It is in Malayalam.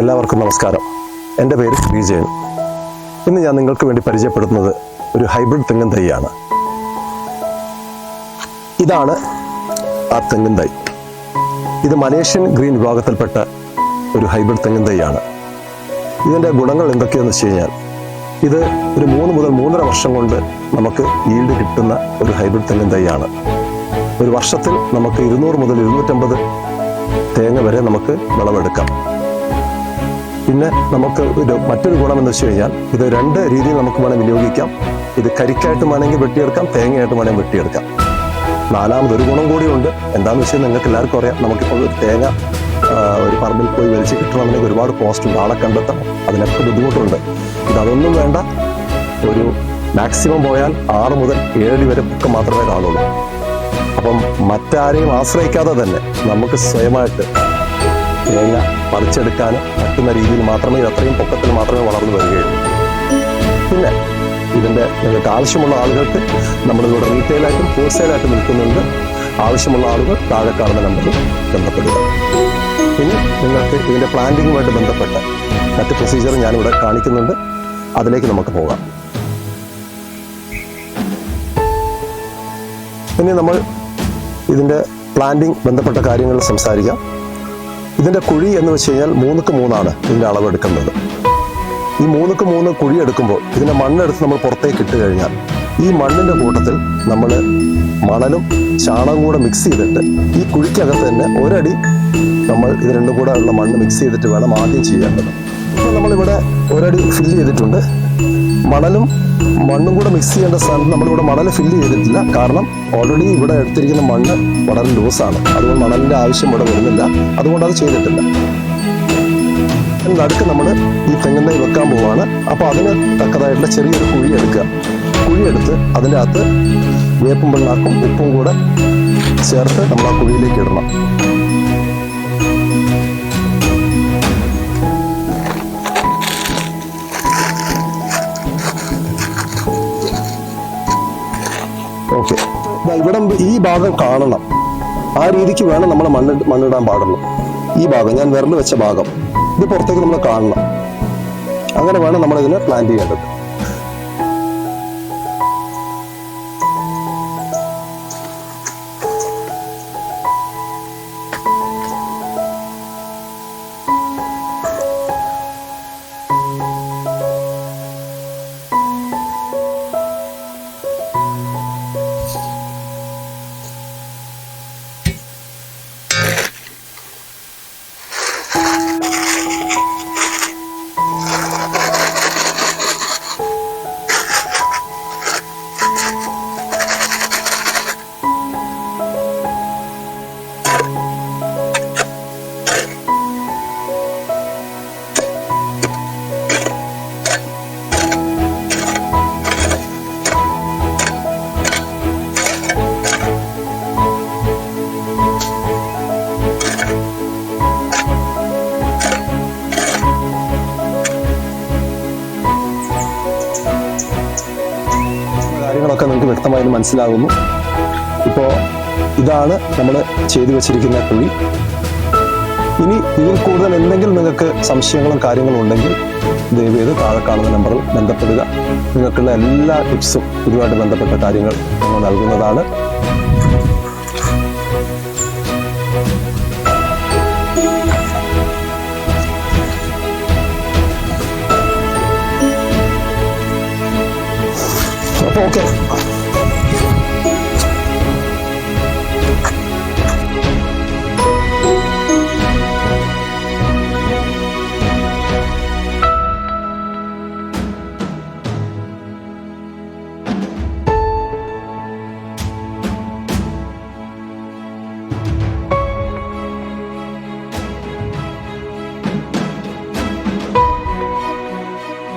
എല്ലാവർക്കും നമസ്കാരം. എൻ്റെ പേര് വിജയൻ. ഇന്ന് ഞാൻ നിങ്ങൾക്ക് വേണ്ടി പരിചയപ്പെടുത്തുന്നത് ഒരു ഹൈബ്രിഡ് തെങ്ങിൻ തൈയാണ്. ഇതാണ് ആ തെങ്ങിൻ തൈ. ഇത് മലേഷ്യൻ ഗ്രീൻ വിഭാഗത്തിൽപ്പെട്ട ഒരു ഹൈബ്രിഡ് തെങ്ങിൻ തൈയാണ്. ഇതിൻ്റെ ഗുണങ്ങൾ എന്തൊക്കെയാണെന്ന് വെച്ച് കഴിഞ്ഞാൽ, ഇത് ഒരു 3 മുതൽ 3.5 വർഷം കൊണ്ട് നമുക്ക് ഈൽഡ് കിട്ടുന്ന ഒരു ഹൈബ്രിഡ് തെങ്ങിൻ തൈയാണ്. ഒരു വർഷത്തിൽ നമുക്ക് 200 മുതൽ 250 തേങ്ങ വരെ നമുക്ക് വിളവെടുക്കാം. പിന്നെ നമുക്ക് മറ്റൊരു ഗുണം എന്ന് വെച്ച് കഴിഞ്ഞാൽ, ഇത് 2 രീതിയിൽ നമുക്ക് വേണം വിനിയോഗിക്കാം. ഇത് കരിക്കായിട്ട് വേണമെങ്കിൽ വെട്ടിയെടുക്കാം, തേങ്ങയായിട്ട് വേണമെങ്കിൽ വെട്ടിയെടുക്കാം. 4മതൊരു ഗുണം കൂടിയുണ്ട്. എന്താണെന്ന് വെച്ചാൽ നിങ്ങൾക്ക് എല്ലാവർക്കും അറിയാം, നമുക്കിപ്പോൾ ഒരു തേങ്ങ ഒരു പറമ്പിൽ പോയി വലിച്ച് കിട്ടണമെങ്കിൽ ഒരുപാട് കോസ്റ്റ് ഉണ്ട്, ആളെ കണ്ടെത്തണം, അതിനൊക്കെ ബുദ്ധിമുട്ടുണ്ട്. ഇതൊന്നും വേണ്ട. ഒരു മാക്സിമം പോയാൽ 6 മുതൽ 7 വരെ പൊക്കം മാത്രമേ കാണുള്ളൂ. അപ്പം മറ്റാരെയും ആശ്രയിക്കാതെ തന്നെ നമുക്ക് സ്വയമായിട്ട് തേങ്ങ പറിച്ചെടുക്കാൻ പറ്റുന്ന രീതിയിൽ മാത്രമേ, അത്രയും പൊക്കത്തിൽ മാത്രമേ വളർന്നു വരികയുള്ളൂ. പിന്നെ ഇതിൻ്റെ നിങ്ങൾക്ക് ആവശ്യമുള്ള ആളുകൾക്ക് നമ്മളിവിടെ റീറ്റെയിലായിട്ടും ഹോൾസെയിലായിട്ടും വിൽക്കുന്നുണ്ട്. ആവശ്യമുള്ള ആളുകൾ താഴെ കാണുന്ന നമ്പറിൽ ബന്ധപ്പെടുക. ഇനി നിങ്ങൾക്ക് ഇതിൻ്റെ പ്ലാന്റിങ്ങുമായിട്ട് ബന്ധപ്പെട്ട മറ്റ് പ്രൊസീജിയർ ഞാനിവിടെ കാണിക്കുന്നുണ്ട്. അതിലേക്ക് നമുക്ക് പോകാം. ഇനി നമ്മൾ ഇതിൻ്റെ പ്ലാന്റിങ് ബന്ധപ്പെട്ട കാര്യങ്ങൾ സംസാരിക്കാം. ഇതിൻ്റെ കുഴി എന്ന് വെച്ച് കഴിഞ്ഞാൽ 3x3 ഇതിൻ്റെ അളവെടുക്കുന്നത്. ഈ 3x3 കുഴി എടുക്കുമ്പോൾ ഇതിൻ്റെ മണ്ണെടുത്ത് നമ്മൾ പുറത്തേക്ക് ഇട്ട് കഴിഞ്ഞാൽ, ഈ മണ്ണിൻ്റെ കൂട്ടത്തിൽ നമ്മൾ മണലും ചാണകം കൂടെ മിക്സ് ചെയ്തിട്ട് ഈ കുഴിക്കകത്ത് തന്നെ 1 അടി നമ്മൾ ഇത് രണ്ടും കൂടെ ഉള്ള മണ്ണ് മിക്സ് ചെയ്തിട്ട് വേണം ആദ്യം ചെയ്യേണ്ടത്. അപ്പോൾ നമ്മളിവിടെ 1 അടി ഫില്ല് ചെയ്തിട്ടുണ്ട്. മണലും മണ്ണും കൂടെ മിക്സ് ചെയ്യേണ്ട സ്ഥാനത്ത് നമ്മളിവിടെ മണൽ ഫില്ല് ചെയ്തിട്ടില്ല. കാരണം ഓൾറെഡി ഇവിടെ എടുത്തിരിക്കുന്ന മണ്ണ് വളരെ ലൂസാണ്. അതുകൊണ്ട് മണലിൻ്റെ ആവശ്യം ഇവിടെ വരുന്നില്ല. അതുകൊണ്ട് അത് ചെയ്തിട്ടില്ല. നടുക്ക് നമ്മൾ ഈ തെങ്ങിൻ തൈ വെക്കാൻ പോവാണ്. അപ്പോൾ അതിന് തക്കതായിട്ടുള്ള ചെറിയൊരു കുഴി എടുക്കുക. കുഴിയെടുത്ത് അതിൻ്റെ അകത്ത് വേപ്പും പിണ്ണാക്കും ഉപ്പും കൂടെ ചേർത്ത് നമ്മൾ ആ കുഴിയിലേക്ക് ഇടണം. ഓക്കെ, ഇവിടെ ഈ ഭാഗം കാണണം. ആ രീതിക്ക് വേണം നമ്മൾ മണ്ണിടാൻ പാടുള്ളൂ. ഈ ഭാഗം ഞാൻ വിരൽ വെച്ച ഭാഗം ഇത് പുറത്തേക്ക് നമ്മൾ കാണണം. അങ്ങനെ വേണം നമ്മളിതിനെ പ്ലാന്റ് ചെയ്യേണ്ടത്. കാര്യങ്ങളൊക്കെ നിങ്ങൾക്ക് വ്യക്തമായി മനസ്സിലാകുന്നു. ഇപ്പോൾ ഇതാണ് നമ്മൾ ചെയ്തു വെച്ചിരിക്കുന്ന കുഴി. ഇനി ഇതിൽ കൂടുതൽ എന്തെങ്കിലും നിങ്ങൾക്ക് സംശയങ്ങളും കാര്യങ്ങളും ഉണ്ടെങ്കിൽ ദയവേത് താഴെ കാണുന്ന നമ്പറിൽ ബന്ധപ്പെടുക. നിങ്ങൾക്കുള്ള എല്ലാ ടിപ്സും ഇതുമായിട്ട് ബന്ധപ്പെട്ട കാര്യങ്ങൾ നമ്മൾ നൽകുന്നതാണ്.